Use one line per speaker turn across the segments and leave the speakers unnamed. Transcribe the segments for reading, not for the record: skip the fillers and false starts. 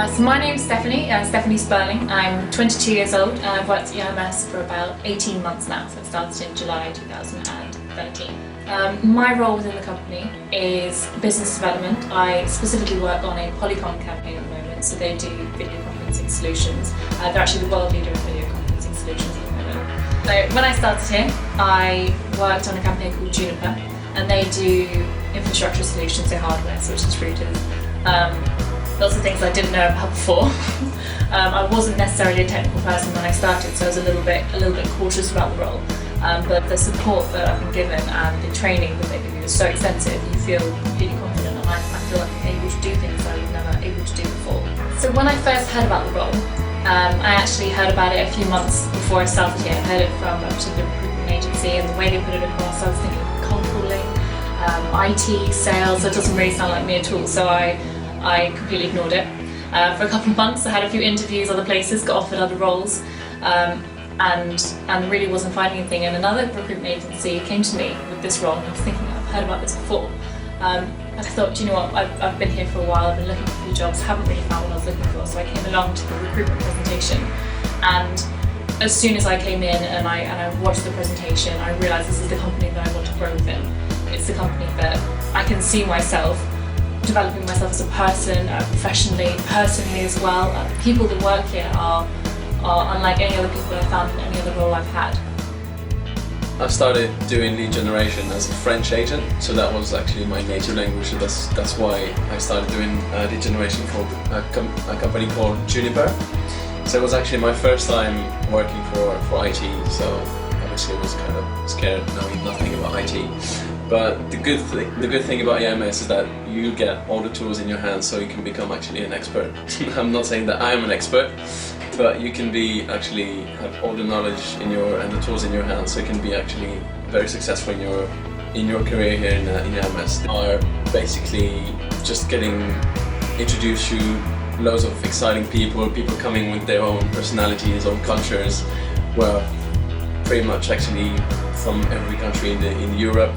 So my name's Stephanie, Stephanie Sperling. I'm 22 years old and I've worked at EIMS for about 18 months now, so I started in July 2013. My role within the company is business development. I specifically work on a Polycom campaign at the moment, so they do video conferencing solutions. They're actually the world leader in video conferencing solutions at the moment. So when I started here, I worked on a campaign called Juniper, and they do infrastructure solutions, so hardware, switches, routers. Lots of things I didn't know about before. I wasn't necessarily a technical person when I started, so I was a little bit cautious about the role. But the support that I've been given and the training that they give you is so extensive, you feel completely confident, and I feel like I'm able to do things I was never able to do before. So when I first heard about the role, I actually heard about it a few months before I started here. I heard it from a particular recruitment agency, and the way they put it across, I was thinking cold calling, IT, sales, that doesn't really sound like me at all. So I completely ignored it. For a couple of months I had a few interviews other places, got offered other roles, and really wasn't finding anything, and another recruitment agency came to me with this role, and I was thinking, I've heard about this before. And I thought, do you know what, I've been here for a while, I've been looking for a few jobs, haven't really found what I was looking for, so I came along to the recruitment presentation, and as soon as I came in and I watched the presentation, I realised this is the company that I want to grow within. It's the company that I can see myself developing myself as a person, professionally, personally as well. People that work here are unlike any other people I've found in any other role I've had.
I started doing lead generation as a French agent, so that was actually my native language, so that's why I started doing lead generation for a company called Juniper. So it was actually my first time working for IT, so obviously I was kind of scared knowing nothing about IT. But the good thing about EIMS is that you get all the tools in your hands, so you can become actually an expert. I'm not saying that I am an expert, but you can have all the knowledge and the tools in your hands, so you can be actually very successful in your career here in EIMS. Are basically just getting introduced to loads of exciting people coming with their own personalities, own cultures, well, pretty much actually from every country in Europe.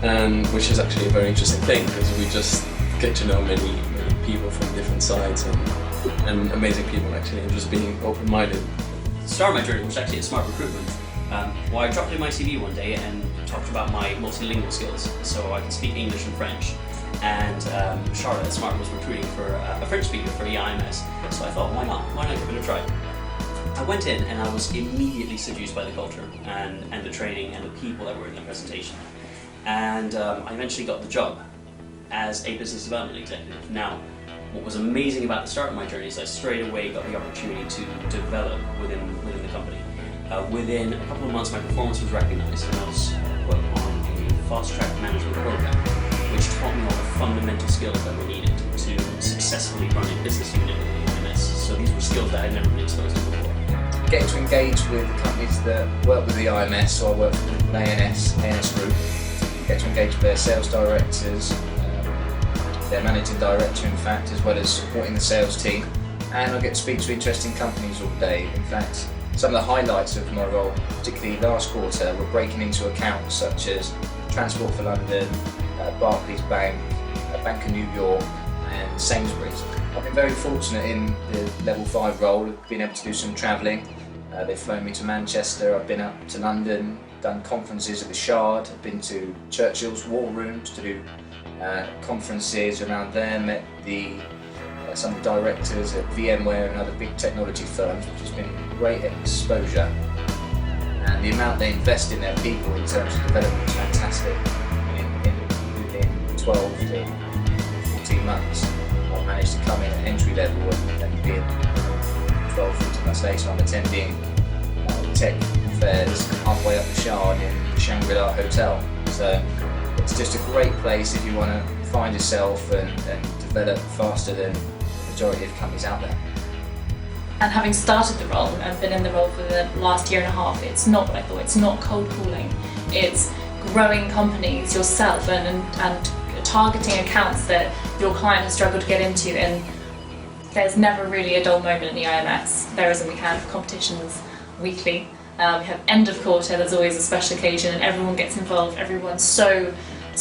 And which is actually a very interesting thing, because we just get to know many people from different sides and amazing people actually, and just being open-minded.
The start of my journey was actually at Smart Recruitment. Well, I dropped in my CV one day and talked about my multilingual skills, so I can speak English and French. And Charlotte at Smart was recruiting for a French speaker for EIMS, so I thought, why not give it a try. I went in and I was immediately seduced by the culture and the training and the people that were in the presentation. And I eventually got the job as a business development executive. Now, what was amazing about the start of my journey is I straight away got the opportunity to develop within the company. Within a couple of months, my performance was recognized, and I was put on a fast-track management program, which taught me all the fundamental skills that were needed to successfully run a business unit in EIMS. So these were skills that I had never been exposed to before.
Getting to engage with companies that work with the EIMS, so I work for the ANS Group. Get to engage with their sales directors, their managing director in fact, as well as supporting the sales team, and I get to speak to interesting companies all day. In fact, some of the highlights of my role, particularly last quarter, were breaking into accounts such as Transport for London, Barclays Bank, Bank of New York and Sainsbury's. I've been very fortunate in the level 5 role of being able to do some travelling. They've flown me to Manchester, I've been up to London, done conferences at the Shard, I've been to Churchill's War Rooms to do conferences around there, met some of the directors at VMware and other big technology firms, which has been great exposure. And the amount they invest in their people in terms of development is fantastic. Within 12 to 14 months, I've managed to come in at entry level and be 12, 14 months later I'm attending tech fairs halfway up the Shard in the Shangri-La Hotel. So it's just a great place if you want to find yourself and develop faster than the majority of companies out there.
And having started the role and been in the role for the last year and a half, it's not what I thought. It's not cold calling. It's growing companies yourself and targeting accounts that your client has struggled to get into. And there's never really a dull moment in the EIMS. There isn't. We have competitions weekly. We have end of quarter, there's always a special occasion and everyone gets involved, everyone's so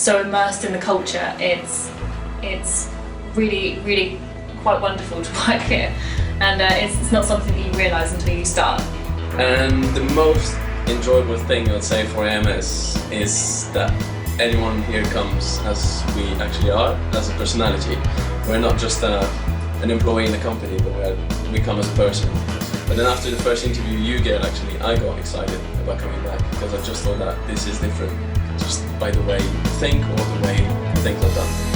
immersed in the culture. It's really quite wonderful to work here, and it's not something that you realise until you start.
And the most enjoyable thing I'd say for AMS is that anyone here comes as we actually are, as a personality. We're not just an employee in the company, but we come as a person. But then after the first interview I got excited about coming back, because I just thought that this is different, just by the way you think or the way things are done.